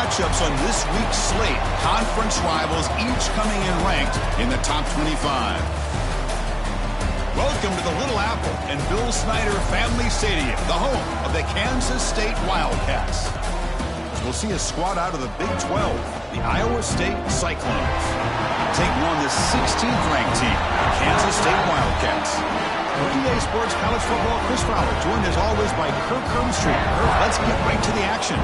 matchups on this week's slate. Conference rivals each coming in ranked in the top 25. Welcome to the Little Apple and Bill Snyder Family Stadium, the home of the Kansas State Wildcats. We'll see a squad out of the Big 12, the Iowa State Cyclones. Taking on the 16th ranked team, Kansas State Wildcats. For EA Sports College Football, Chris Fowler, joined as always by Kirk Hermstreet. Kirk, let's get right to the action.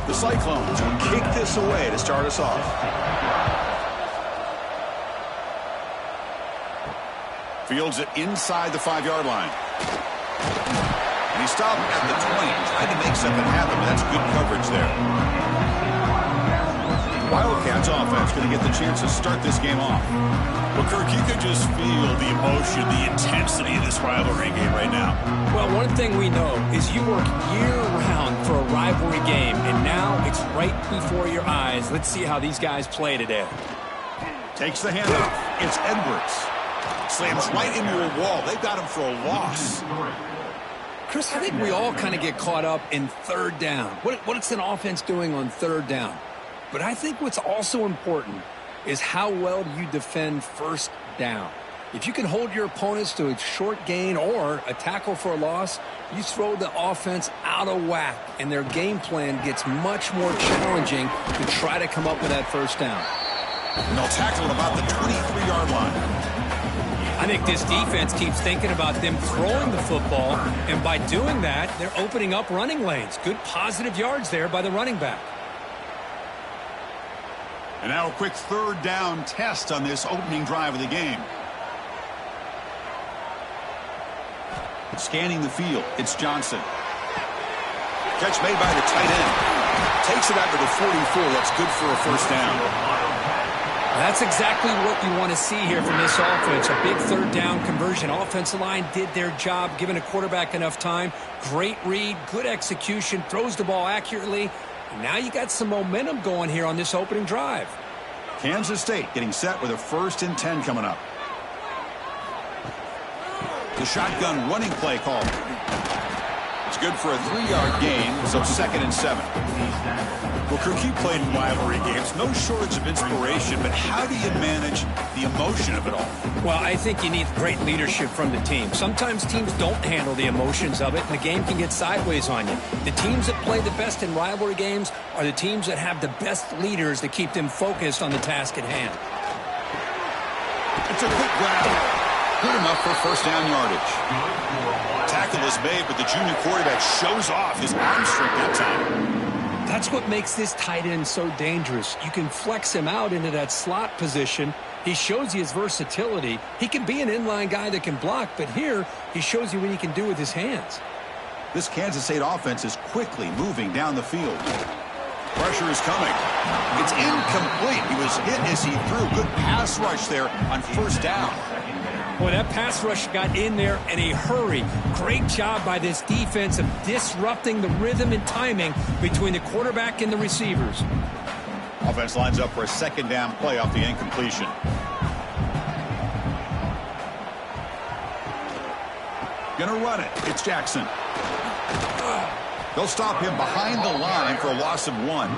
The Cyclones will kick this away to start us off. Fields it inside the 5-yard line. And he stopped at the 20, trying to make something happen, but that's good coverage there. Wildcats offense going to get the chance to start this game off. Well, Kirk, you could just feel the emotion, the intensity of this rivalry game right now. Well, one thing we know is you work year-round for a rivalry game, and now it's right before your eyes. Let's see how these guys play today. Takes the handoff. It's Edwards. Slams right into a wall. They've got him for a loss. Chris, I think we all kind of get caught up in third down. What's an offense doing on third down? But I think what's also important is how well do you defend first down. If you can hold your opponents to a short gain or a tackle for a loss, you throw the offense out of whack, and their game plan gets much more challenging to try to come up with that first down. And they'll tackle at about the 23-yard line. I think this defense keeps thinking about them throwing the football, and by doing that, they're opening up running lanes. Good positive yards there by the running back. And now a quick third down test on this opening drive of the game. Scanning the field, it's Johnson. Catch made by the tight end. Takes it out to the 44. That's good for a first down. That's exactly what you want to see here from this offense. A big third down conversion. Offensive line did their job, giving a quarterback enough time. Great read, good execution, throws the ball accurately. And now you got some momentum going here on this opening drive. Kansas State getting set with a 1st and 10 coming up. The shotgun running play call. It's good for a 3-yard gain, so 2nd and 7. Well, Kirk, you played in rivalry games. No shortage of inspiration, but how do you manage the emotion of it all? Well, I think you need great leadership from the team. Sometimes teams don't handle the emotions of it, and the game can get sideways on you. The teams that play the best in rivalry games are the teams that have the best leaders that keep them focused on the task at hand. It's a quick grab. Good enough for first down yardage. Tackle is made, but the junior quarterback shows off his arm strength that time. That's what makes this tight end so dangerous. You can flex him out into that slot position. He shows you his versatility. He can be an inline guy that can block, but here he shows you what he can do with his hands. This Kansas State offense is quickly moving down the field. Pressure is coming. It's incomplete. He was hit as he threw. Good pass rush there on first down. Boy, that pass rush got in there in a hurry. Great job by this defense of disrupting the rhythm and timing between the quarterback and the receivers. Offense lines up for a 2nd down play off the incompletion. Gonna run it. It's Jackson. They'll stop him behind the line for a loss of 1.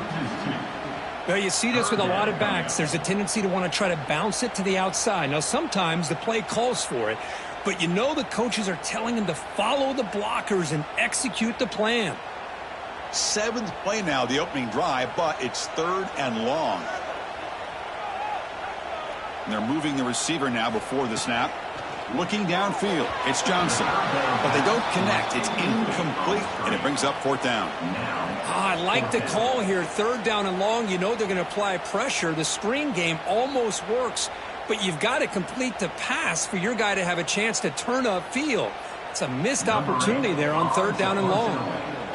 Well, you see this with a lot of backs. There's a tendency to want to try to bounce it to the outside. Now, sometimes the play calls for it, but you know the coaches are telling them to follow the blockers and execute the plan. 7th play now, the opening drive, but it's 3rd and long. And they're moving the receiver now before the snap. Looking downfield, it's Johnson. But they don't connect. It's incomplete, and it brings up 4th down. I like the call here. 3rd down and long. You know they're going to apply pressure. The screen game almost works, but you've got to complete the pass for your guy to have a chance to turn upfield. It's a missed opportunity there on 3rd down and long.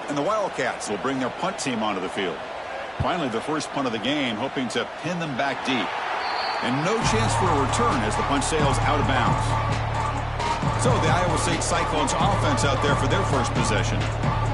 And the Wildcats will bring their punt team onto the field. Finally, the first punt of the game, hoping to pin them back deep. And no chance for a return as the punt sails out of bounds. So the Iowa State Cyclones offense out there for their first possession.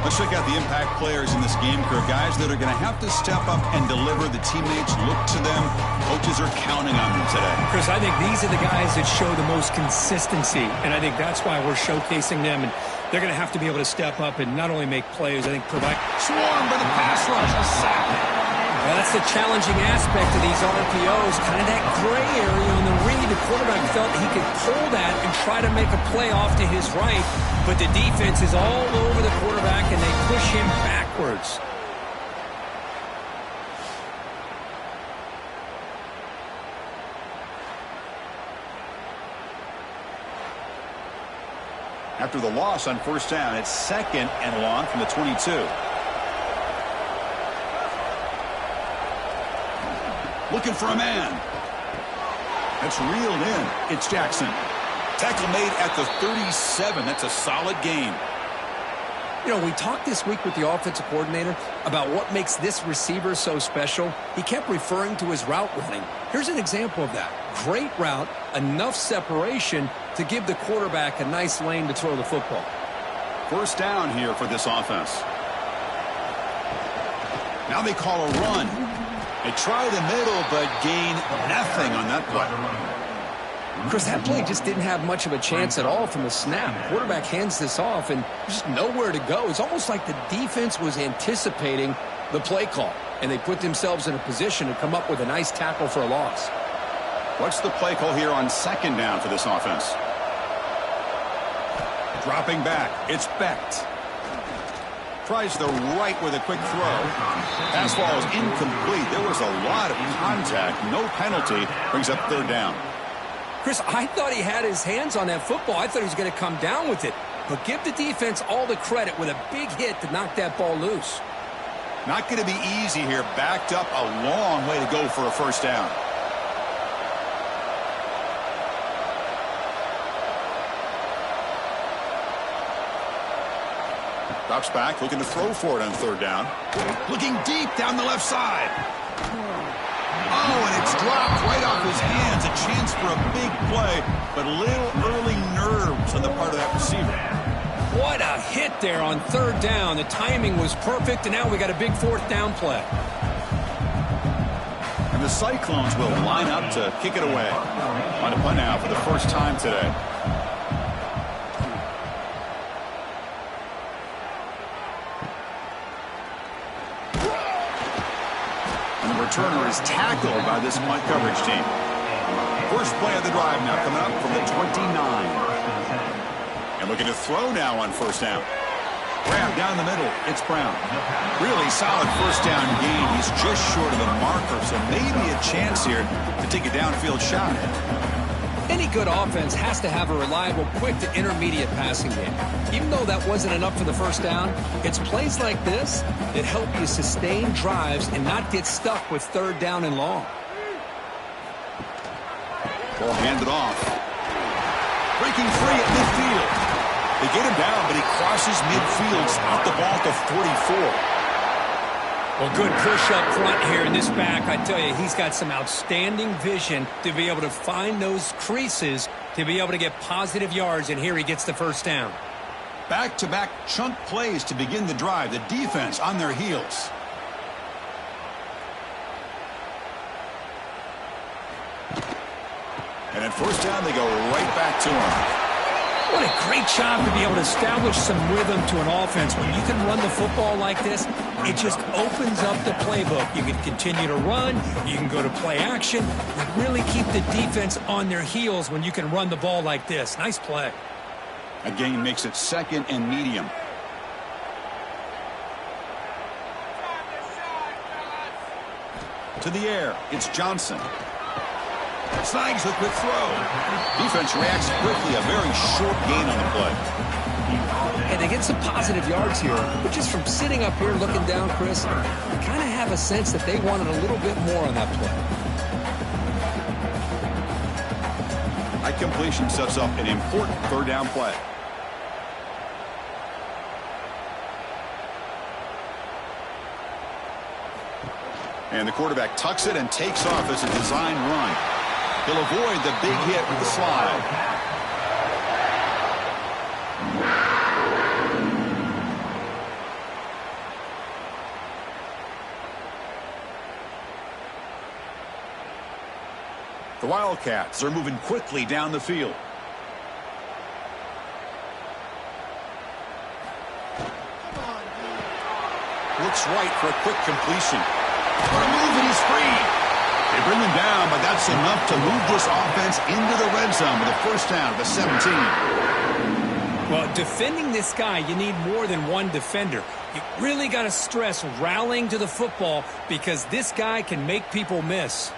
Let's check out the impact players in this game, Kirk. Guys that are going to have to step up and deliver. The teammates look to them. Coaches are counting on them today. Chris, I think these are the guys that show the most consistency, and I think that's why we're showcasing them. And they're going to have to be able to step up and not only make plays, I think provide. Swarmed by the pass rush. A sack. Well, that's the challenging aspect of these RPOs, kind of that gray area on the read. The quarterback felt he could pull that and try to make a play off to his right, but the defense is all over the quarterback, and they push him backwards. After the loss on first down, it's 2nd and long from the 22. Looking for a man. That's reeled in. It's Jackson. Tackle made at the 37. That's a solid gain. You know, we talked this week with the offensive coordinator about what makes this receiver so special. He kept referring to his route running. Here's an example of that. Great route, enough separation to give the quarterback a nice lane to throw the football. First down here for this offense. Now they call a run. They try the middle, but gain nothing on that play. Chris, that play just didn't have much of a chance at all from the snap. Quarterback hands this off, and there's just nowhere to go. It's almost like the defense was anticipating the play call, and they put themselves in a position to come up with a nice tackle for a loss. What's the play call here on 2nd down for this offense? Dropping back. It's Becht. Tries the right with a quick throw. Pass ball is incomplete. There was a lot of contact. No penalty. Brings up 3rd down. Chris, I thought he had his hands on that football. I thought he was going to come down with it. But give the defense all the credit with a big hit to knock that ball loose. Not going to be easy here. Backed up a long way to go for a first down. Drops back, looking to throw for it on 3rd down. Looking deep down the left side. Oh, and it's dropped right off his hands. A chance for a big play, but little early nerves on the part of that receiver. What a hit there on 3rd down. The timing was perfect, and now we got a big 4th down play. And the Cyclones will line up to kick it away. On a punt now for the first time today. Returner is tackled by this punt coverage team. First play of the drive now coming up from the 29. And looking to throw now on first down. Grab down the middle. It's Brown. Really solid first down gain. He's just short of the marker, so maybe a chance here to take a downfield shot. Any good offense has to have a reliable, quick to intermediate passing game. Even though that wasn't enough for the first down, it's plays like this that help you sustain drives and not get stuck with 3rd down and long. Ball handed off. Breaking free at midfield. They get him down, but he crosses midfield, out the ball to 44. Well, good push up front here in this back. I tell you, he's got some outstanding vision to be able to find those creases to be able to get positive yards, and here he gets the first down. Back-to-back chunk plays to begin the drive. The defense on their heels. And at first down, they go right back to him. What a great job to be able to establish some rhythm to an offense. When you can run the football like this, it just opens up the playbook. You can continue to run. You can go to play action. You really keep the defense on their heels when you can run the ball like this. Nice play. A gain makes it 2nd and medium. To the air, it's Johnson. Snags a quick throw. Defense reacts quickly. A very short gain on the play. And they get some positive yards here, but just from sitting up here looking down, Chris, you kind of have a sense that they wanted a little bit more on that play. That completion sets up an important 3rd down play. And the quarterback tucks it and takes off as a design run. He'll avoid the big hit with the slide. The Wildcats are moving quickly down the field. Looks right for a quick completion. On a move, and he's free. They bring him down, but that's enough to move this offense into the red zone with a first down at the 17. Well, defending this guy, you need more than one defender. You really got to stress rallying to the football because this guy can make people miss.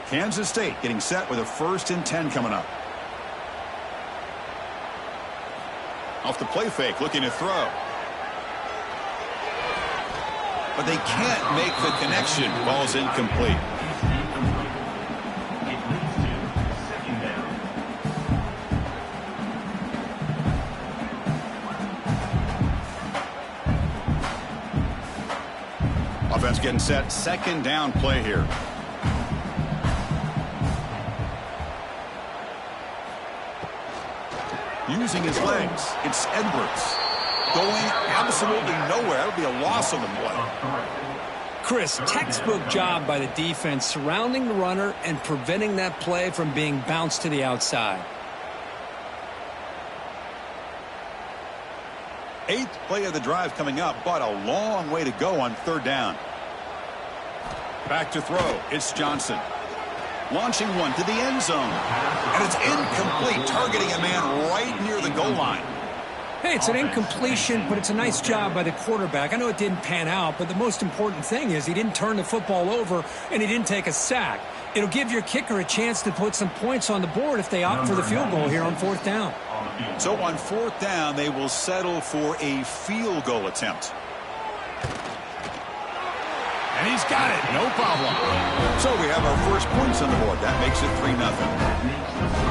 Kansas State getting set with a 1st and 10 coming up. Off the play fake, looking to throw. But they can't make the connection. Ball's incomplete. Offense getting set. 2nd down play here. Using his legs. It's Edwards. Going absolutely nowhere. That would be a loss on the play. Chris, textbook job by the defense surrounding the runner and preventing that play from being bounced to the outside. 8th play of the drive coming up, but a long way to go on 3rd down. Back to throw. It's Johnson. Launching one to the end zone. And it's incomplete, targeting a man right near the goal line. Hey, it's an incompletion, but it's a nice job by the quarterback. I know it didn't pan out, but the most important thing is he didn't turn the football over and he didn't take a sack. It'll give your kicker a chance to put some points on the board if they opt for the field goal here on 4th down. So on 4th down, they will settle for a field goal attempt. And he's got it. No problem. So we have our first points on the board. That makes it 3-0.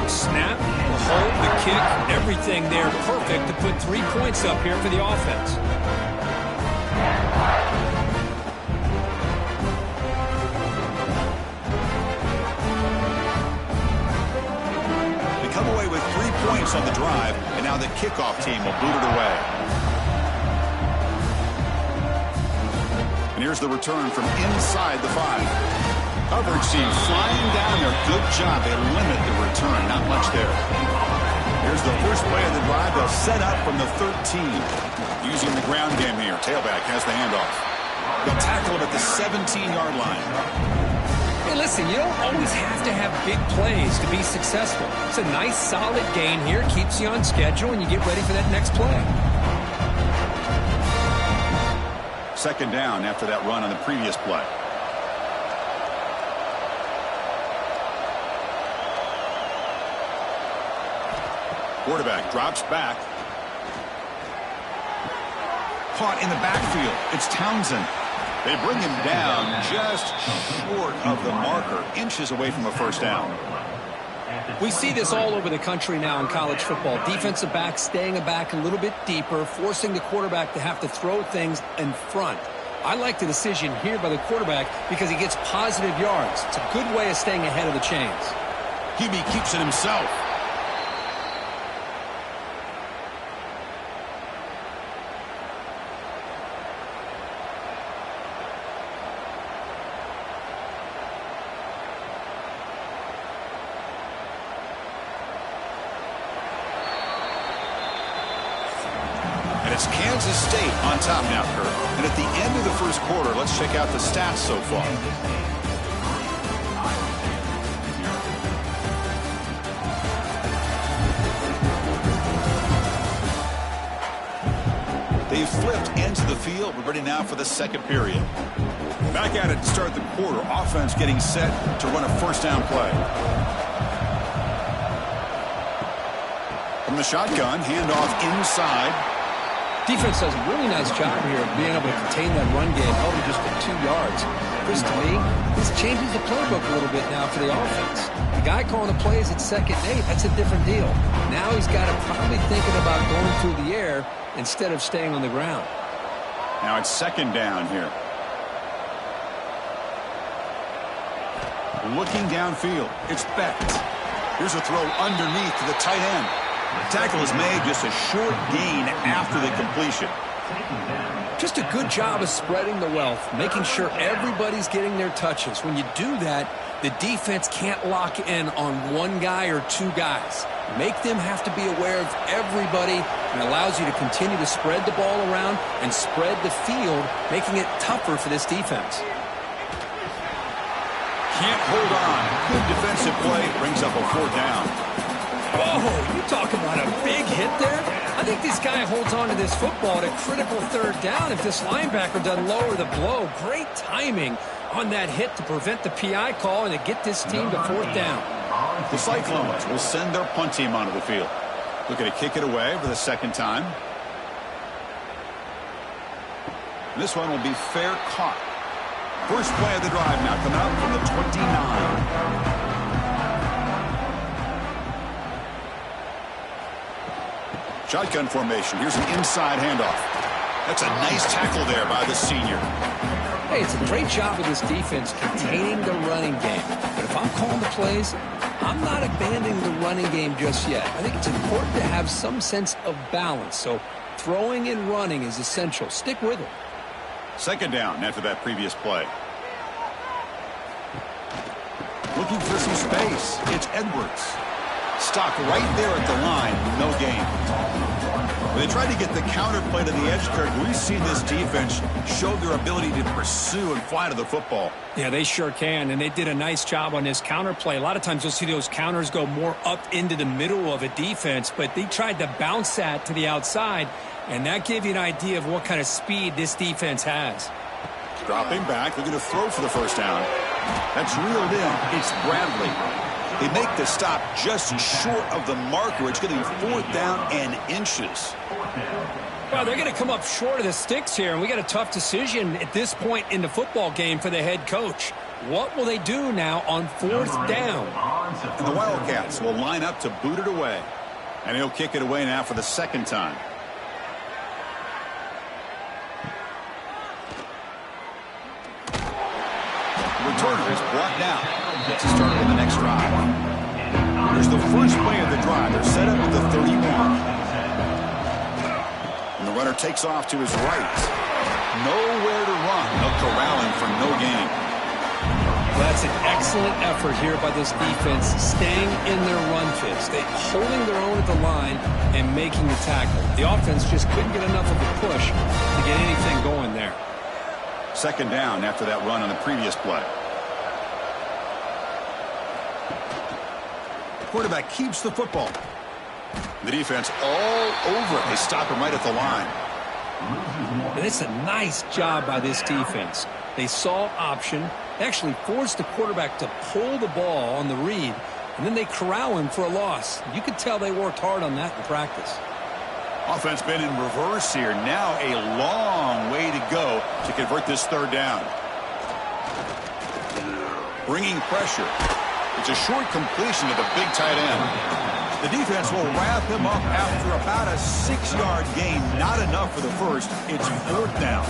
Snap, the hold, the kick, everything there perfect to put 3 points up here for the offense. They come away with 3 points on the drive, and now the kickoff team will boot it away. And here's the return from inside the 5. Coverage team flying down there. Good job. They limit the return. Not much there. Here's the first play of the drive. They'll set up from the 13. Using the ground game here. Tailback has the handoff. They'll tackle him at the 17-yard line. Hey, listen, you don't always have to have big plays to be successful. It's a nice, solid gain here. Keeps you on schedule, and you get ready for that next play. 2nd down after that run on the previous play. Quarterback drops back. Caught in the backfield. It's Townsend. They bring him down just short of the marker. Inches away from a first down. We see this all over the country now in college football. Defensive backs staying back a little bit deeper, forcing the quarterback to have to throw things in front. I like the decision here by the quarterback because he gets positive yards. It's a good way of staying ahead of the chains. Hebe keeps it himself. It's Kansas State on top now, Kurt. And at the end of the first quarter, let's check out the stats so far. They've flipped ends of the field. We're ready now for the 2nd period. Back at it to start the quarter. Offense getting set to run a first down play. From the shotgun, handoff inside. Defense does a really nice job here of being able to contain that run game, held it just at 2 yards. Chris, to me, this changes the playbook a little bit now for the offense. The guy calling the plays at 2nd and 8, that's a different deal. Now he's got to probably thinking about going through the air instead of staying on the ground. Now it's 2nd down here. Looking downfield, it's Becht. Here's a throw underneath to the tight end. The tackle is made, just a short gain after the completion. Just a good job of spreading the wealth, making sure everybody's getting their touches. When you do that, the defense can't lock in on one guy or two guys. Make them have to be aware of everybody, and allows you to continue to spread the ball around and spread the field, making it tougher for this defense. Can't hold on. Good defensive play. Brings up a 4th down. Whoa, you talk about a big hit there? I think this guy holds on to this football at a critical 3rd down if this linebacker doesn't lower the blow. Great timing on that hit to prevent the PI call and to get this team to 4th down. The Cyclones will send their punt team onto the field. Looking to kick it away for the 2nd time. This one will be fair caught. First play of the drive now coming up from the 29. Shotgun formation. Here's an inside handoff. That's a nice tackle there by the senior. Hey, it's a great job of this defense containing the running game. But if I'm calling the plays, I'm not abandoning the running game just yet. I think it's important to have some sense of balance. So throwing and running is essential. Stick with it. 2nd down after that previous play. Looking for some space. It's Edwards. Stopped right there at the line. No gain. When they tried to get the counter play to the edge, Kirk, we've seen this defense show their ability to pursue and fly to the football. Yeah, they sure can, and they did a nice job on this counter play. A lot of times you'll see those counters go more up into the middle of a defense, but they tried to bounce that to the outside, and that gave you an idea of what kind of speed this defense has. Dropping back, looking to throw for the 1st down. That's reeled in. It's Bradley. They make the stop just short of the marker. It's going to be 4th down and inches. Well, they're going to come up short of the sticks here, and we got a tough decision at this point in the football game for the head coach. What will they do now on 4th down? And the Wildcats will line up to boot it away. And he'll kick it away now for the 2nd time. Returner is brought down. Gets a start on the next drive. Here's the first play of the drive. They're set up at the 31. And the runner takes off to his right. Nowhere to run. No corralling for no gain. That's an excellent effort here by this defense, staying in their run fits. They holding their own at the line and making the tackle. The offense just couldn't get enough of a push to get anything going there. 2nd down after that run on the previous play. Quarterback keeps the football. The defense all over it. They stop him right at the line. And it's a nice job by this defense. They saw option. They actually forced the quarterback to pull the ball on the read, and then they corral him for a loss. You could tell they worked hard on that in practice. Offense been in reverse here. Now a long way to go to convert this 3rd down. Bringing pressure. It's a short completion to the big tight end. The defense will wrap him up after about a 6-yard gain. Not enough for the first. It's 4th down.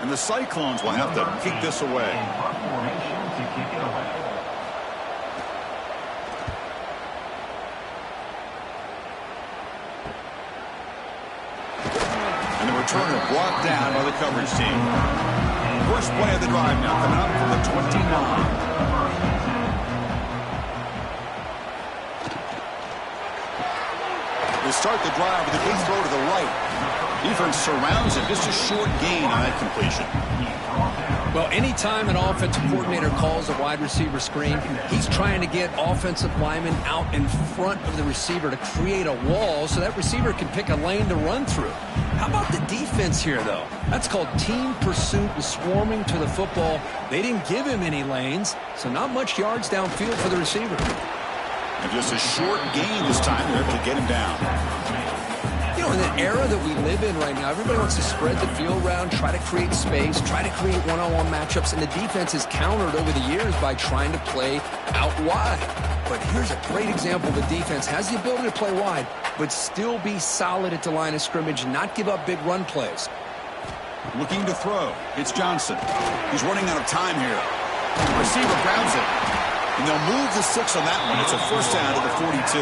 And the Cyclones will have to kick this away. Returner brought down by the coverage team. First play of the drive now coming up from the 29. They start the drive with a big throw to the right. Defense surrounds him. Just a short gain on that completion. Well, anytime an offensive coordinator calls a wide receiver screen, he's trying to get offensive linemen out in front of the receiver to create a wall so that receiver can pick a lane to run through. How about the defense here, though? That's called team pursuit and swarming to the football. They didn't give him any lanes, so not much yards downfield for the receiver. And just a short gain this time there to get him down. You know, in the era that we live in right now, everybody wants to spread the field around, try to create space, try to create one-on-one matchups, and the defense has countered over the years by trying to play out wide. But here's a great example. The defense has the ability to play wide, but still be solid at the line of scrimmage and not give up big run plays. Looking to throw. It's Johnson. He's running out of time here. The receiver grabs it. And they'll move the 6 on that one. It's a first down to the 42.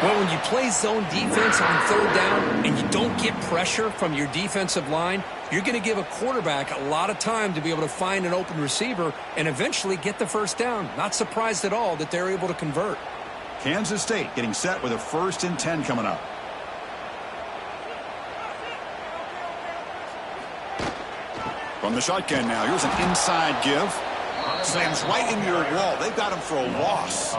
Well, when you play zone defense on third down and you don't get pressure from your defensive line, you're going to give a quarterback a lot of time to be able to find an open receiver and eventually get the first down. Not surprised at all that they're able to convert. Kansas State getting set with a 1st and 10 coming up. From the shotgun now, here's an inside give. Slams right into your wall. They've got him for a loss.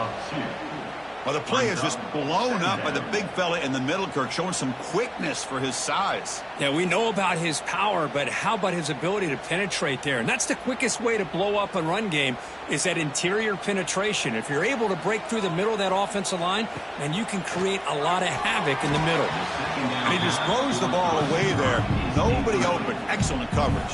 Well, the play is just blown up by the big fella in the middle, Kirk, showing some quickness for his size. Yeah, we know about his power, but how about his ability to penetrate there? And that's the quickest way to blow up a run game is that interior penetration. If you're able to break through the middle of that offensive line, then you can create a lot of havoc in the middle. And he just throws the ball away there. Nobody open. Excellent coverage.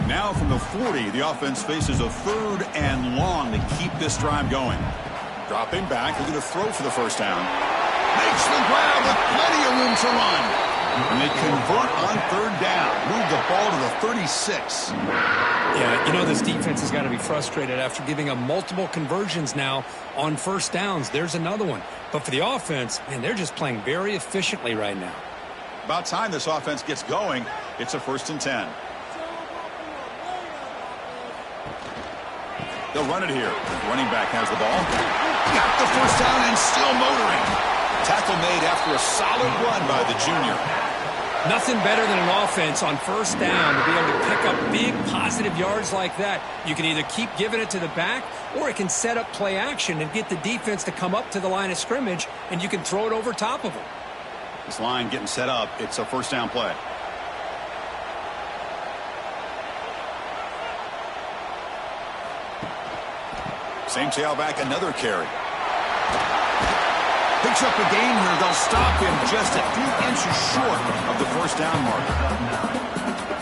Now from the 40, the offense faces a 3rd and long to keep this drive going. Dropping back, they're going to throw for the first down. Makes the grab with plenty of room to run. And they convert on 3rd down. Move the ball to the 36. Yeah, you know this defense has got to be frustrated after giving up multiple conversions now on first downs. There's another one. But for the offense, man, they're just playing very efficiently right now. About time this offense gets going. It's a 1st and 10. They'll run it here. The running back has the ball. Got the first down and still motoring. Tackle made after a solid run by the junior. Nothing better than an offense on first down to be able to pick up big positive yards like that. You can either keep giving it to the back or it can set up play action and get the defense to come up to the line of scrimmage and you can throw it over top of them. This line getting set up. It's a first down play. Same tailback, another carry. Picks up a gain here. They'll stop him just a few inches short of the first down marker.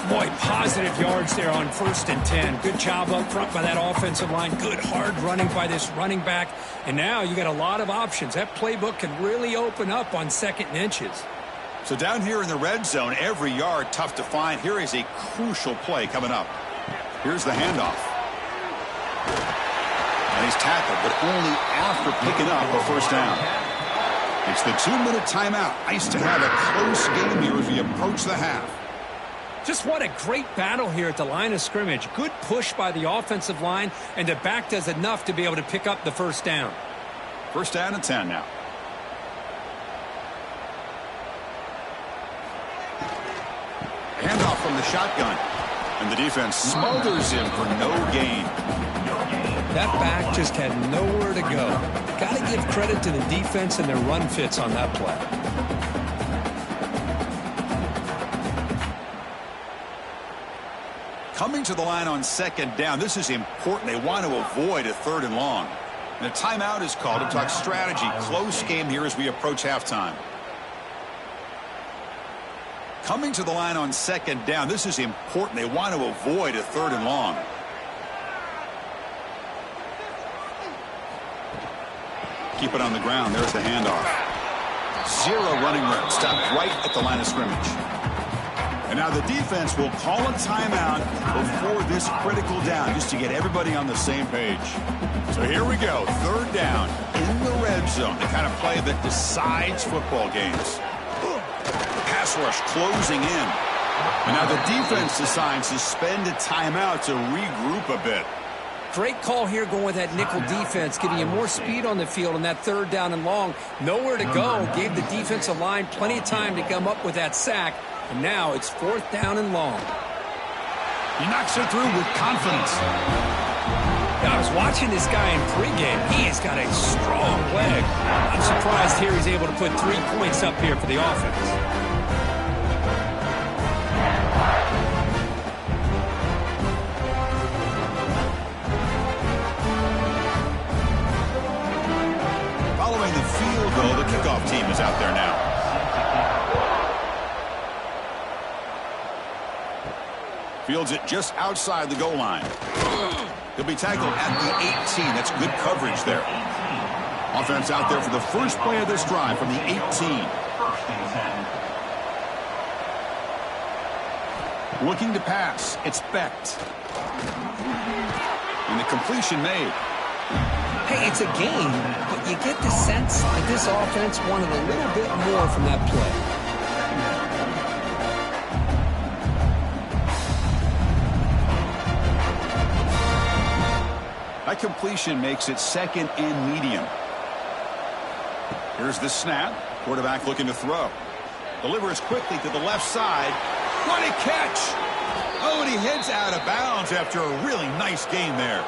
Boy, positive yards there on 1st and 10. Good job up front by that offensive line. Good hard running by this running back. And now you got a lot of options. That playbook can really open up on 2nd and inches. So down here in the red zone, every yard tough to find. Here is a crucial play coming up. Here's the handoff. And he's tackled, but only after picking up a first down. It's the 2-minute timeout. Nice to have a close game here as we approach the half. Just what a great battle here at the line of scrimmage. Good push by the offensive line, and the back does enough to be able to pick up the first down. First down and 10 now. Handoff from the shotgun. And the defense smothers him for no gain. That back just had nowhere to go. Got to give credit to the defense and their run fits on that play. Coming to the line on 2nd down. This is important. They want to avoid a 3rd and long. And a timeout is called to talk strategy. Close game here as we approach halftime. Coming to the line on 2nd down. This is important. They want to avoid a 3rd and long. Keep it on the ground. There's the handoff. 0 running room. Stopped right at the line of scrimmage. And now the defense will call a timeout before this critical down just to get everybody on the same page. So here we go. 3rd down in the red zone. The kind of play that decides football games. Pass rush closing in. And now the defense decides to spend a timeout to regroup a bit. Great call here going with that nickel defense, giving you more speed on the field on that 3rd down and long. Nowhere to go. Gave the defensive line plenty of time to come up with that sack. And now it's 4th down and long. He knocks it through with confidence. Now, I was watching this guy in pregame. He has got a strong leg. I'm surprised here he's able to put 3 points up here for the offense. Following the field goal, the kickoff team is out there now. Fields it just outside the goal line. He'll be tackled at the 18. That's good coverage there. Offense out there for the first play of this drive from the 18. Looking to pass. It's Becht. And the completion made. Hey, it's a game, but you get the sense that this offense wanted a little bit more from that play. That completion makes it second and medium. Here's the snap. Quarterback looking to throw. Delivers quickly to the left side. What a catch! Oh, and he heads out of bounds after a really nice game there.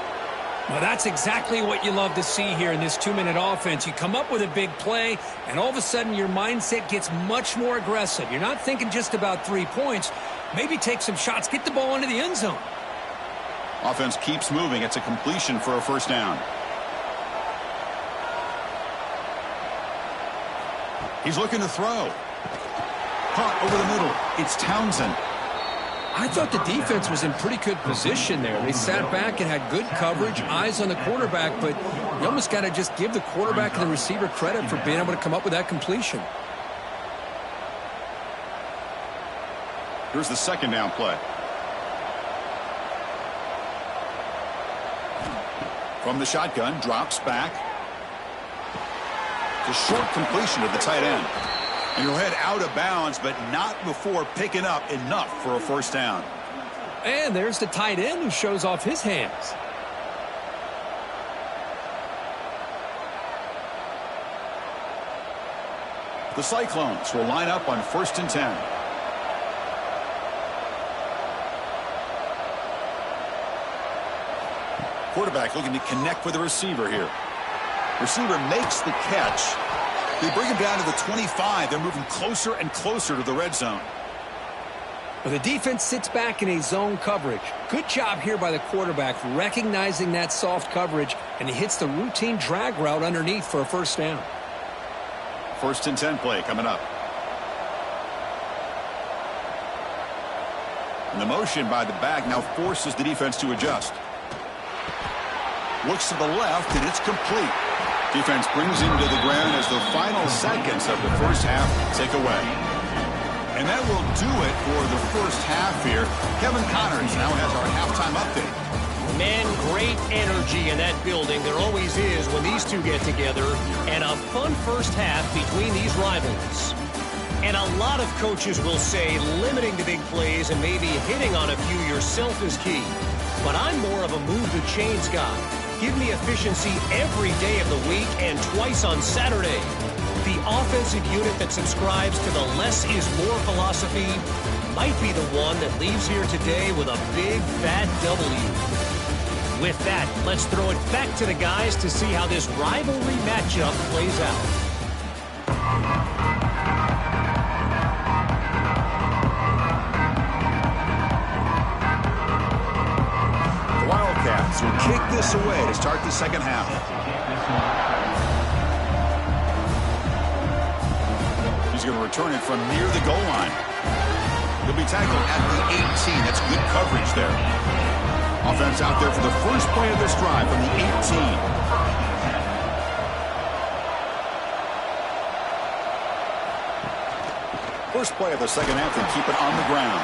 Well, that's exactly what you love to see here in this 2-minute offense. You come up with a big play, and all of a sudden your mindset gets much more aggressive. You're not thinking just about 3 points. Maybe take some shots, get the ball into the end zone. Offense keeps moving. It's a completion for a first down. He's looking to throw. Caught over the middle. It's Townsend. I thought the defense was in pretty good position there. They sat back and had good coverage, eyes on the quarterback, but you almost got to just give the quarterback and the receiver credit for being able to come up with that completion. Here's the second down play. From the shotgun, drops back. The short completion of the tight end. And he'll head out of bounds, but not before picking up enough for a first down. And there's the tight end who shows off his hands. The Cyclones will line up on 1st and 10. Quarterback looking to connect with the receiver here. Receiver makes the catch. They bring him down to the 25. They're moving closer and closer to the red zone. Well, the defense sits back in a zone coverage. Good job here by the quarterback recognizing that soft coverage, and he hits the routine drag route underneath for a first down. 1st and 10 play coming up. And the motion by the back now forces the defense to adjust. Looks to the left, and it's complete. Defense brings him to the ground as the final seconds of the first half tick away. And that will do it for the first half here. Kevin Connors now has our halftime update. Man, great energy in that building. There always is when these two get together. And a fun first half between these rivals. And a lot of coaches will say limiting the big plays and maybe hitting on a few yourself is key. But I'm more of a move the chains guy. Give me efficiency every day of the week and twice on Saturday. The offensive unit that subscribes to the less is more philosophy might be the one that leaves here today with a big, fat W. With that, let's throw it back to the guys to see how this rivalry matchup plays out. Wildcats will kick this away to start the second half. He's going to return it from near the goal line. He'll be tackled at the 18. That's good coverage there. Offense out there for the first play of this drive from the 18. First play of the second half, and keep it on the ground.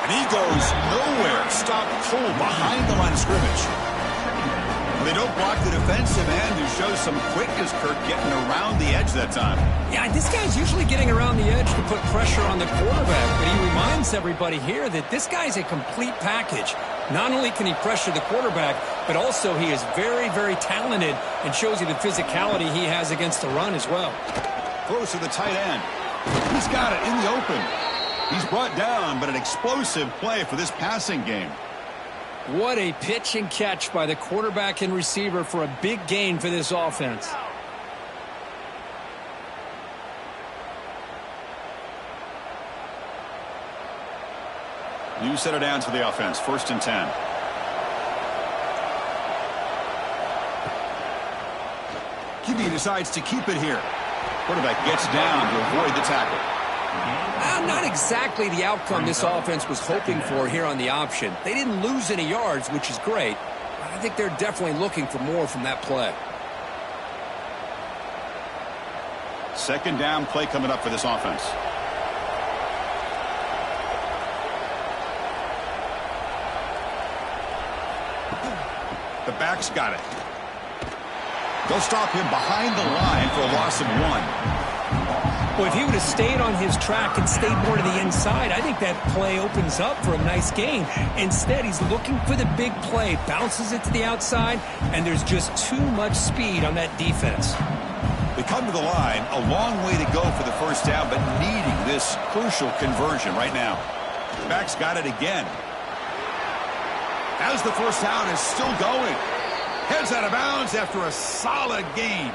And he goes nowhere. Stopped cold behind the line of scrimmage. They don't block the defensive end, who shows some quickness, Kirk, getting around the edge that time. Yeah, this guy's usually getting around the edge to put pressure on the quarterback, but he reminds everybody here that this guy's a complete package. Not only can he pressure the quarterback, but also he is very, very talented and shows you the physicality he has against the run as well. Close to the tight end. He's got it in the open. He's brought down, but an explosive play for this passing game. What a pitch and catch by the quarterback and receiver for a big gain for this offense. New center down to the offense. 1st and 10. QB decides to keep it here. Quarterback gets down to avoid the tackle. Not exactly the outcome this offense was hoping for here on the option. They didn't lose any yards, which is great. But I think they're definitely looking for more from that play. Second down play coming up for this offense. The back's got it. They'll stop him behind the line for a loss of 1. Well, if he would have stayed on his track and stayed more to the inside, I think that play opens up for a nice gain. Instead, he's looking for the big play, bounces it to the outside, and there's just too much speed on that defense. They come to the line, a long way to go for the first down, but needing this crucial conversion right now. Back's got it again. As the first down is still going. Heads out of bounds after a solid gain.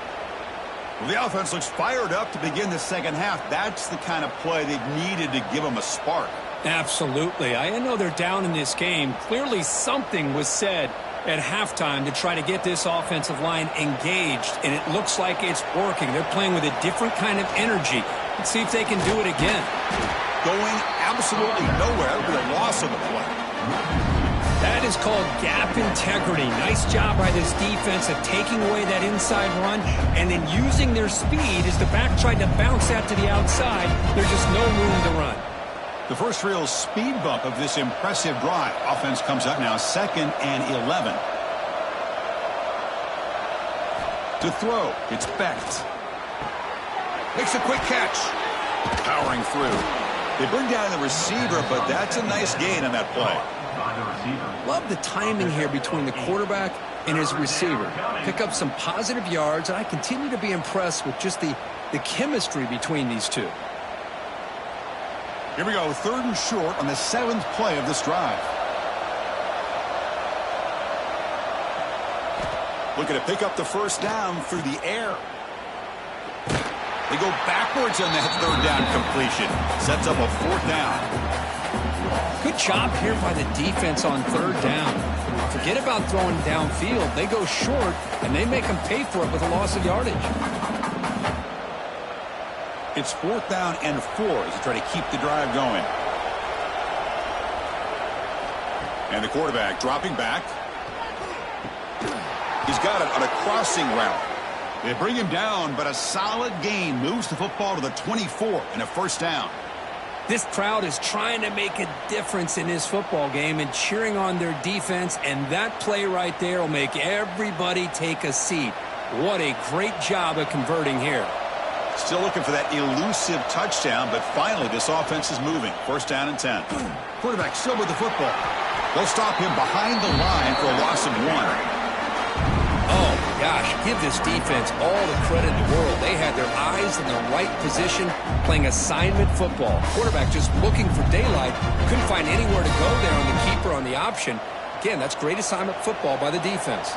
Well, the offense looks fired up to begin the second half. That's the kind of play they've needed to give them a spark. Absolutely. I know they're down in this game. Clearly something was said at halftime to try to get this offensive line engaged, and it looks like it's working. They're playing with a different kind of energy. Let's see if they can do it again. Going absolutely nowhere with a loss of the play. That is called gap integrity. Nice job by this defense of taking away that inside run and then using their speed as the back tried to bounce that to the outside. There's just no room to run. The first real speed bump of this impressive drive. Offense comes up now 2nd and 11. To throw, it's Becht. Makes a quick catch. Powering through. They bring down the receiver, but that's a nice gain on that play. Love the timing here between the quarterback and his receiver. Pick up some positive yards, and I continue to be impressed with just the chemistry between these two. Here we go, 3rd and short on the 7th play of this drive. Looking to pick up the first down through the air. They go backwards on that 3rd down completion. Sets up a 4th down. Good job here by the defense on 3rd down. Forget about throwing downfield. They go short, and they make them pay for it with a loss of yardage. It's 4th down and 4 as they try to keep the drive going. And the quarterback dropping back. He's got it on a crossing route. They bring him down, but a solid gain moves the football to the 24 and a 1st down. This crowd is trying to make a difference in this football game and cheering on their defense, and that play right there will make everybody take a seat. What a great job of converting here. Still looking for that elusive touchdown, but finally this offense is moving. 1st down and 10. Quarterback still with the football. They'll stop him behind the line for a loss of 1. Oh, gosh, give this defense all the credit in the world. They had their eyes in the right position, playing assignment football. Quarterback just looking for daylight. Couldn't find anywhere to go there on the keeper on the option. Again, that's great assignment football by the defense.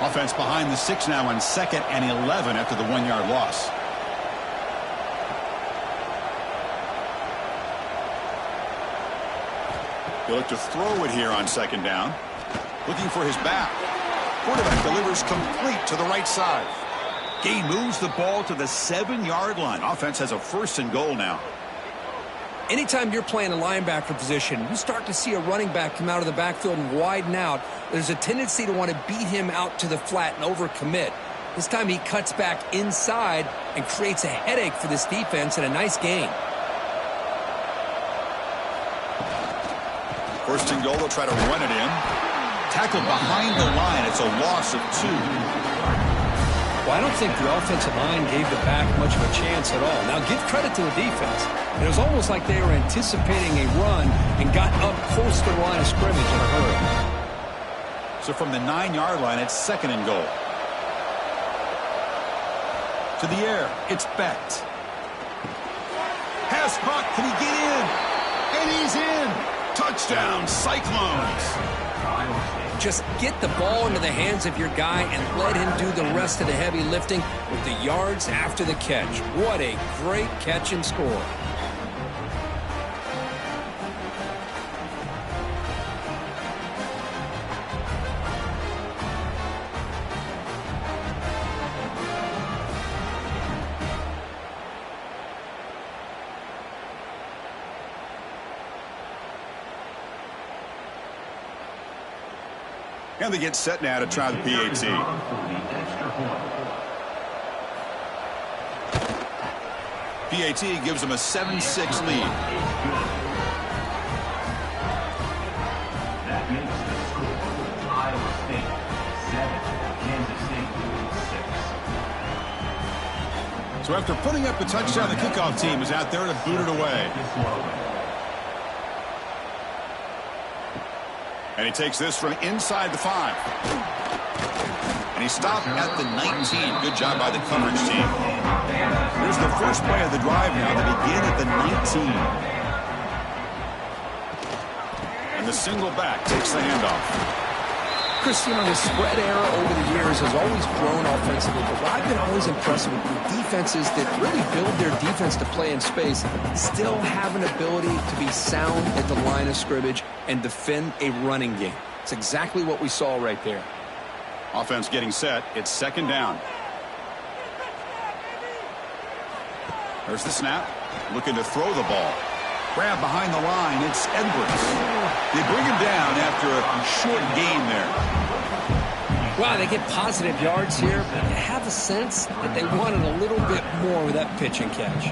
Offense behind the 6 now on 2nd and 11 after the 1-yard loss. They look to throw it here on 2nd down. Looking for his back. Quarterback delivers complete to the right side. Gain moves the ball to the 7-yard line. Offense has a 1st and goal now. Anytime you're playing a linebacker position, you start to see a running back come out of the backfield and widen out. There's a tendency to want to beat him out to the flat and overcommit. This time he cuts back inside and creates a headache for this defense and a nice gain. 1st and goal, they'll try to run it in. Tackled behind the line. It's a loss of 2. Well, I don't think the offensive line gave the back much of a chance at all. Now, give credit to the defense. It was almost like they were anticipating a run and got up close to the line of scrimmage in a hurry. So from the 9-yard line, it's 2nd and goal. To the air, it's Becht. Pass caught. Can he get in? And he's in. Touchdown, Cyclones. Just get the ball into the hands of your guy and let him do the rest of the heavy lifting with the yards after the catch. What a great catch and score. And they get set now to try the PAT. PAT gives them a 7-6 lead. That makes the score Iowa State 7, Kansas State 6. So after putting up the touchdown, the kickoff team is out there to boot it away. And he takes this from inside the 5. And he stopped at the 19. Good job by the coverage team. Here's the first play of the drive now. They begin at the 19. And the single back takes the handoff. Chris, you know, the spread era over the years has always grown offensively, but what I've been always impressed with defenses that really build their defense to play in space still have an ability to be sound at the line of scrimmage and defend a running game. It's exactly what we saw right there. Offense getting set. It's second down. There's the snap. Looking to throw the ball. Grab behind the line. It's Edwards. They bring him down after a short gain there. Wow, they get positive yards here, but you have a sense that they wanted a little bit more with that pitch and catch.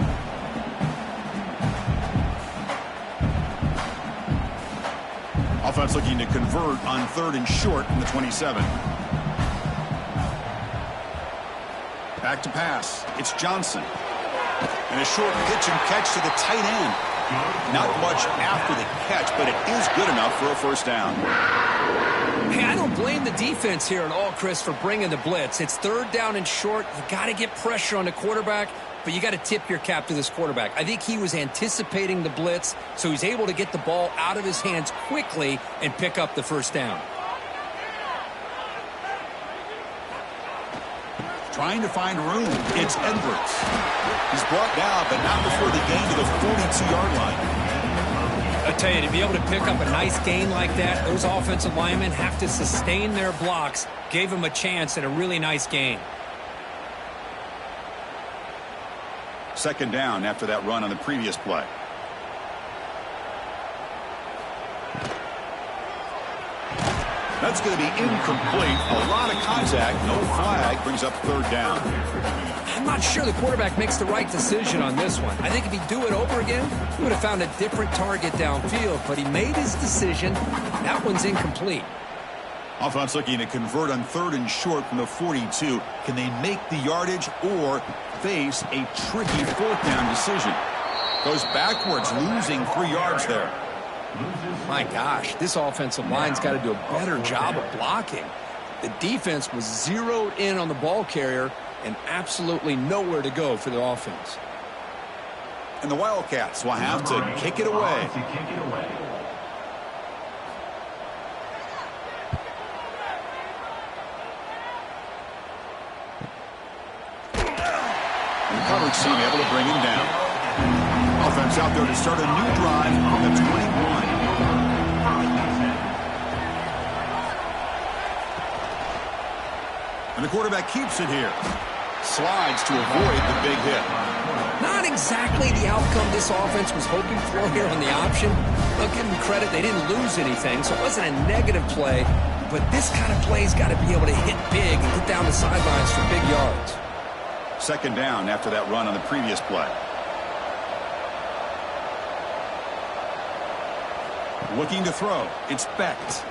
Offense looking to convert on 3rd and short from the 27. Back to pass. It's Johnson. And a short pitch and catch to the tight end. Not much after the catch, but it is good enough for a first down. Hey, I don't blame the defense here at all, Chris, for bringing the blitz. It's 3rd down and short. You got to get pressure on the quarterback, but you got to tip your cap to this quarterback. I think he was anticipating the blitz, so he's able to get the ball out of his hands quickly and pick up the first down. Trying to find room. It's Edwards. He's brought down, but not before the gain to the 42-yard line. I tell you, to be able to pick up a nice gain like that, those offensive linemen have to sustain their blocks. Gave him a chance at a really nice gain. Second down after that run on the previous play. That's going to be incomplete. A lot of contact. No flag. Brings up 3rd down. I'm not sure the quarterback makes the right decision on this one. I think if he'd do it over again, he would have found a different target downfield, but he made his decision. That one's incomplete. Offense looking to convert on 3rd and short from the 42. Can they make the yardage or face a tricky 4th down decision? Goes backwards, losing 3 yards there. My gosh, this offensive line's got to do a better job of blocking. The defense was zeroed in on the ball carrier and absolutely nowhere to go for the offense. And the Wildcats will have to kick it away. And coverage team able to bring him down. Offense out there to start a new drive from the 21. And the quarterback keeps it here. Slides to avoid the big hit. Not exactly the outcome this offense was hoping for here on the option. I'll give them credit, they didn't lose anything, so it wasn't a negative play. But this kind of play's got to be able to hit big and get down the sidelines for big yards. Second down after that run on the previous play. Looking to throw. It's Becht.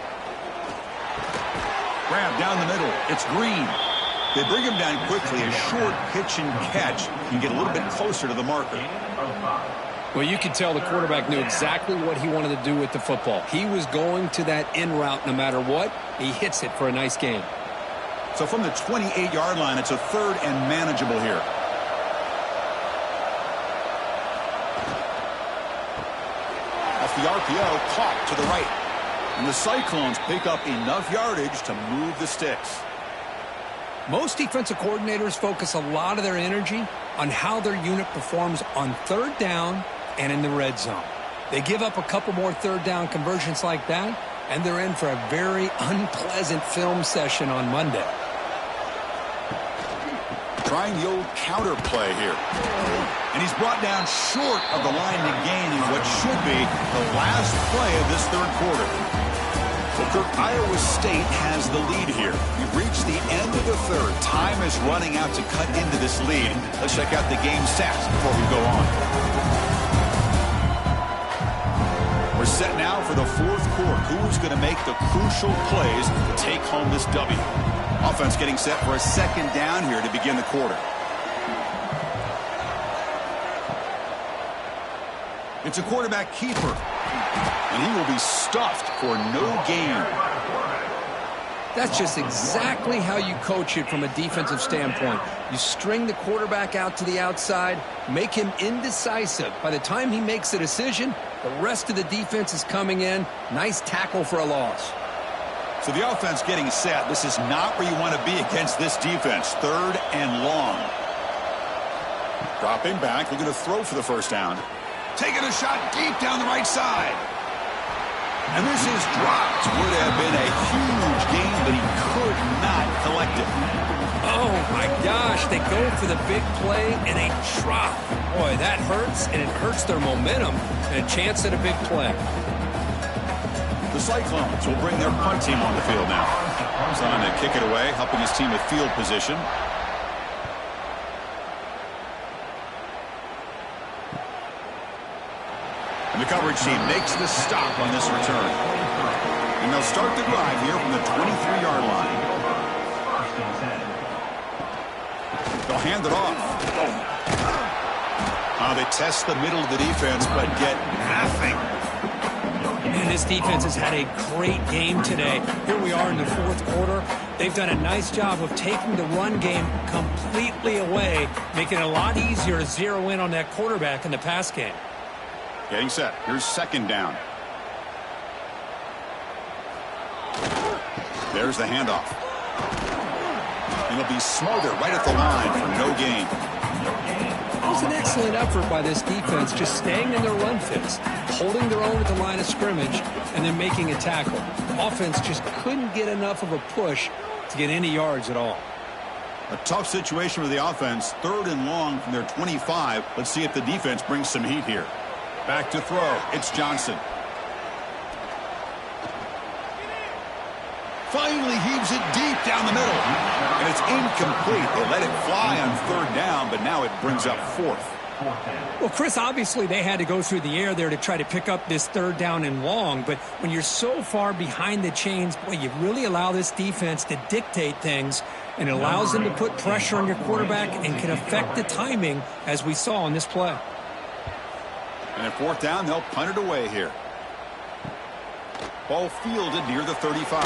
Grab down the middle. It's Green. They bring him down quickly. A short pitch and catch. You get a little bit closer to the marker. Well, you could tell the quarterback knew exactly what he wanted to do with the football. He was going to that in route no matter what. He hits it for a nice gain. So from the 28-yard line, it's a 3rd and manageable here. Off the RPO, caught to the right. And the Cyclones pick up enough yardage to move the sticks. Most defensive coordinators focus a lot of their energy on how their unit performs on 3rd down and in the red zone. They give up a couple more 3rd down conversions like that, and they're in for a very unpleasant film session on Monday. Trying the old counter play here. And he's brought down short of the line to gain in what should be the last play of this 3rd quarter. Well, Kirk, Iowa State has the lead here. We've reached the end of the third. Time is running out to cut into this lead. Let's check out the game stats before we go on. We're set now for the fourth quarter. Who's going to make the crucial plays to take home this W? Offense getting set for a second down here to begin the quarter. It's a quarterback keeper, and he will be stuffed for no gain. That's just exactly how you coach it from a defensive standpoint. You string the quarterback out to the outside, make him indecisive. By the time he makes a decision, the rest of the defense is coming in. Nice tackle for a loss. So the offense getting set. This is not where you want to be against this defense. Third and long. Dropping back, looking to throw for the first down. Taking a shot deep down the right side. And this is dropped. Would have been a huge gain, but he could not collect it. Oh, my gosh. They go for the big play, and they drop. Boy, that hurts, and it hurts their momentum and a chance at a big play. The Cyclones will bring their punt team on the field now. Trying to kick it away, helping his team with field position. And the coverage team makes the stop on this return. And they'll start the drive here from the 23-yard line. They'll hand it off. They test the middle of the defense, but get nothing. Man, this defense has had a great game today. Here we are in the fourth quarter. They've done a nice job of taking the run game completely away, making it a lot easier to zero in on that quarterback in the pass game. Getting set. Here's second down. There's the handoff. And it'll be smothered right at the line for no gain. It was an excellent effort by this defense, just staying in their run fits, holding their own at the line of scrimmage, and then making a tackle. Offense just couldn't get enough of a push to get any yards at all. A tough situation for the offense. Third and long from their 25. Let's see if the defense brings some heat here. Back to throw. It's Johnson. Finally heaves it deep down the middle. And it's incomplete. They let it fly on third down, but now it brings up fourth. Well, Chris, obviously they had to go through the air there to try to pick up this third down and long, but when you're so far behind the chains, boy, you really allow this defense to dictate things, and it allows them to put pressure on your quarterback and can affect the timing, as we saw on this play. And at fourth down, they'll punt it away here. Ball fielded near the 35.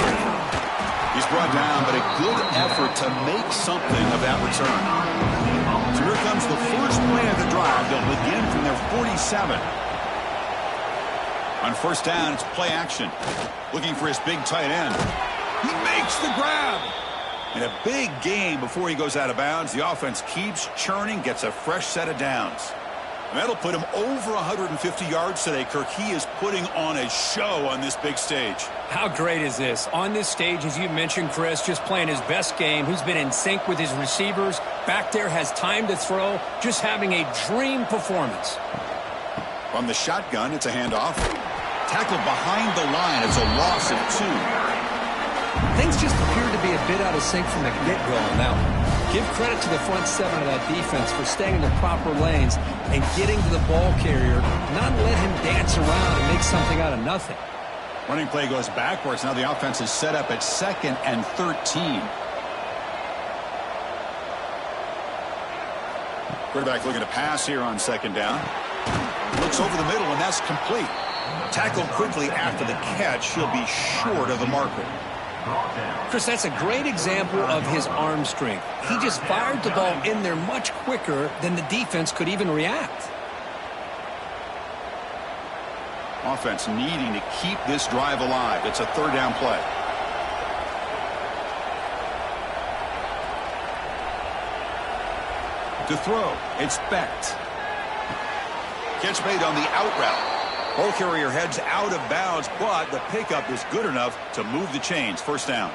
He's brought down, but a good effort to make something of that return. So here comes the first play of the drive. They'll begin from their 47. On first down, it's play action. Looking for his big tight end. He makes the grab. And a big gain before he goes out of bounds. The offense keeps churning, gets a fresh set of downs. And that'll put him over 150 yards today, Kirk. He is putting on a show on this big stage. How great is this? On this stage, as you mentioned, Chris, just playing his best game. He's been in sync with his receivers. Back there, has time to throw. Just having a dream performance. From the shotgun, it's a handoff. Tackled behind the line. It's a loss of 2. Things just appeared to be a bit out of sync from the get-go on that one. Give credit to the front seven of that defense for staying in the proper lanes and getting to the ball carrier, not let him dance around and make something out of nothing. Running play goes backwards. Now the offense is set up at second and 13. Quarterback looking to pass here on second down. Looks over the middle, and that's complete. Tackled quickly after the catch. He'll be short of the marker. Chris, that's a great example of his arm strength. He just fired the ball in there much quicker than the defense could even react. Offense needing to keep this drive alive. It's a third down play. To throw, it's Becht. Catch made on the out route. Ball carrier heads out of bounds, but the pickup is good enough to move the chains. First down.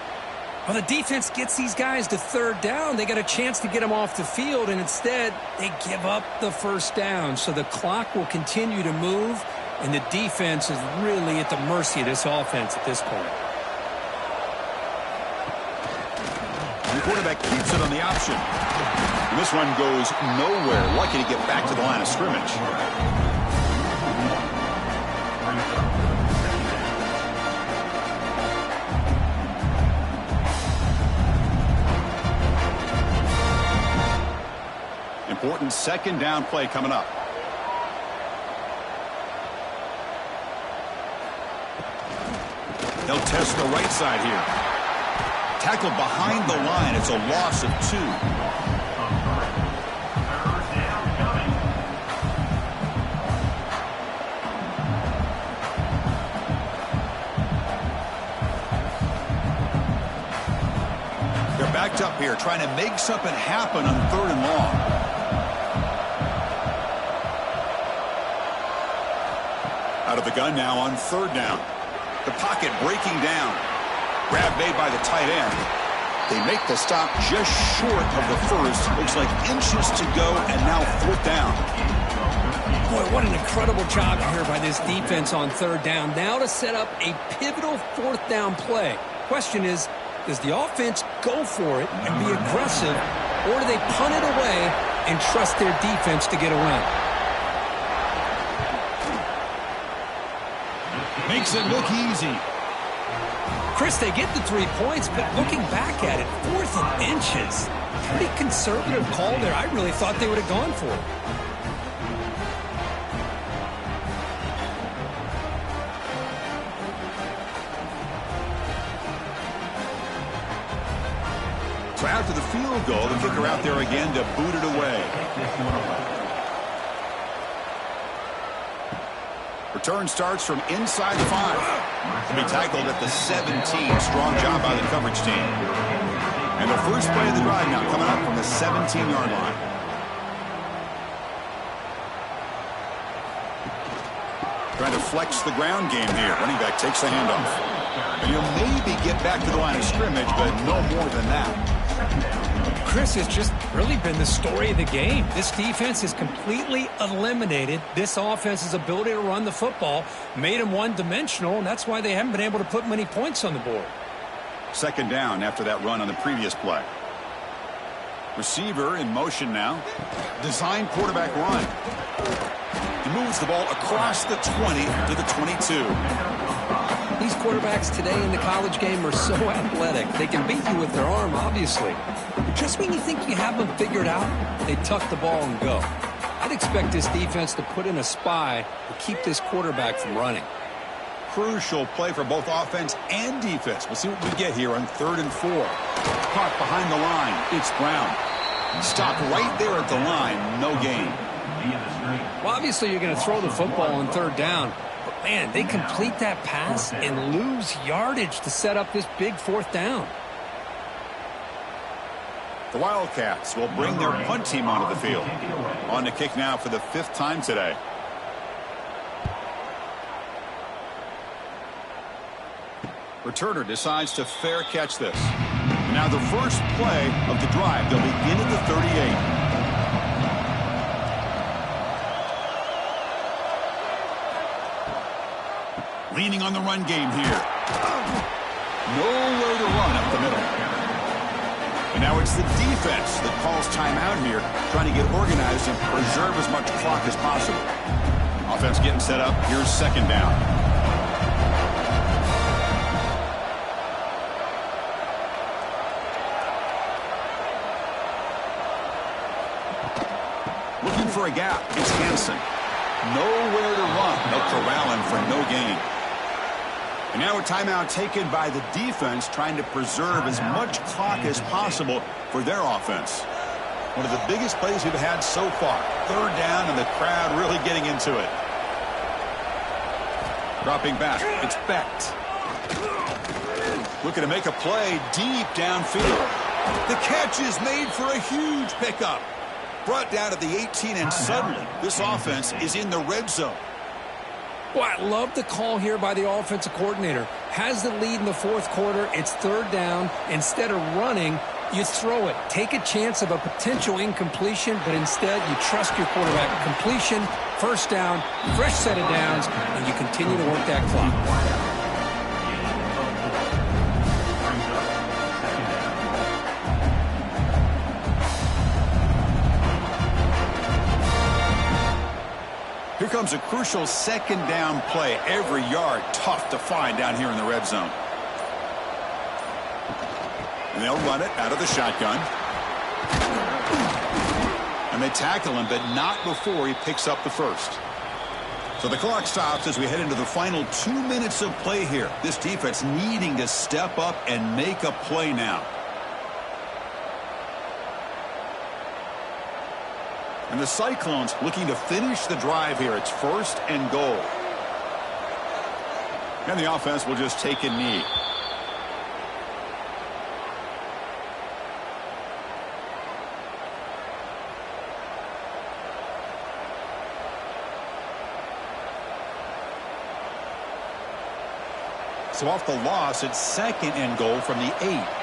Well, the defense gets these guys to third down. They got a chance to get them off the field, and instead they give up the first down. So the clock will continue to move, and the defense is really at the mercy of this offense at this point. The quarterback keeps it on the option. And this one goes nowhere. Lucky to get back to the line of scrimmage. Important second down play coming up. They'll test the right side here. Tackled behind the line. It's a loss of 2. They're backed up here trying to make something happen on 3rd and long. Out of the gun now on 3rd down. The pocket breaking down. Grab made by the tight end. They make the stop just short of the first. Looks like inches to go, and now 4th down. Boy, what an incredible job here by this defense on 3rd down. Now to set up a pivotal 4th down play. Question is, does the offense go for it and be aggressive, or do they punt it away and trust their defense to get a win? Makes it look easy. Chris, they get the 3 points, but looking back at it, 4th and inches. Pretty conservative call there. I really thought they would have gone for it. So after the field goal, the kicker out there again to boot it away. Return starts from inside the 5. He'll be tackled at the 17. Strong job by the coverage team. And the first play of the drive now coming up from the 17-yard line. Trying to flex the ground game here. Running back takes the handoff. And he'll maybe get back to the line of scrimmage, but no more than that. Chris, has just really been the story of the game. This defense has completely eliminated this offense's ability to run the football, made them one-dimensional, and that's why they haven't been able to put many points on the board. 2nd down after that run on the previous play. Receiver in motion now. Design quarterback run. He moves the ball across the 20 to the 22. These quarterbacks today in the college game are so athletic. They can beat you with their arm, obviously. Just when you think you have them figured out, they tuck the ball and go. I'd expect this defense to put in a spy to keep this quarterback from running. Crucial play for both offense and defense. We'll see what we get here on 3rd and 4. Caught behind the line. It's Brown. Stopped right there at the line. No gain. Well, obviously you're going to throw the football on 3rd down. But, man, they complete that pass and lose yardage to set up this big 4th down. The Wildcats will bring their punt team onto the field. On to kick now for the 5th time today. Returner decides to fair catch this. Now the first play of the drive. They'll begin at the 38. Leaning on the run game here. Nowhere to run up the middle. And now it's the defense that calls timeout here, trying to get organized and preserve as much clock as possible. Offense getting set up. Here's 2nd down. Looking for a gap. It's Hansen. Nowhere to run. They'll corral him for no gain. And now a timeout taken by the defense, trying to preserve as much clock as possible for their offense. One of the biggest plays we've had so far. 3rd down, and the crowd really getting into it. Dropping back. It's Becht. Looking to make a play deep downfield. The catch is made for a huge pickup. Brought down to the 18, and suddenly this offense is in the red zone. Well, I love the call here by the offensive coordinator. Has the lead in the 4th quarter. It's 3rd down. Instead of running, you throw it. Take a chance of a potential incompletion, but instead you trust your quarterback. Completion, 1st down, fresh set of downs, and you continue to work that clock. Here comes a crucial second down play. Every yard tough to find down here in the red zone. And they'll run it out of the shotgun. And they tackle him, but not before he picks up the first. So the clock stops as we head into the final 2 minutes of play here. This defense needing to step up and make a play now. And the Cyclones looking to finish the drive here. It's 1st and goal. And the offense will just take a knee. So off the loss, it's 2nd and goal from the 8.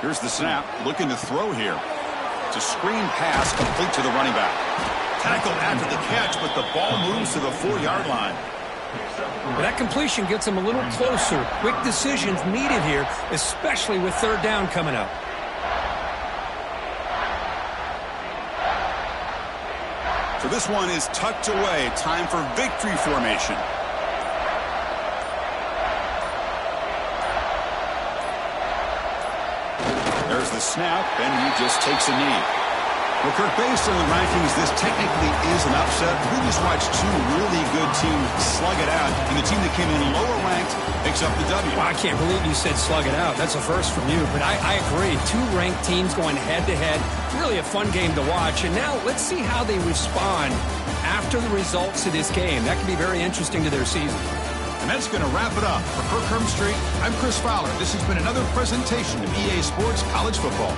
Here's the snap, looking to throw here. It's a screen pass complete to the running back. Tackled after the catch, but the ball moves to the 4-yard line. But that completion gets him a little closer. Quick decisions needed here, especially with 3rd down coming up. So this one is tucked away. Time for victory formation. There's the snap, and he just takes a knee. Well, Kirk, based on the rankings, this technically is an upset. We just watched 2 really good teams slug it out, and the team that came in lower ranked picks up the W. Well, I can't believe you said slug it out. That's a first from you, but I agree. 2 ranked teams going head-to-head. Really a fun game to watch, and now let's see how they respond after the results of this game. That could be very interesting to their season. And that's going to wrap it up. For Kirk Herbstreit, I'm Chris Fowler. This has been another presentation of EA Sports College Football.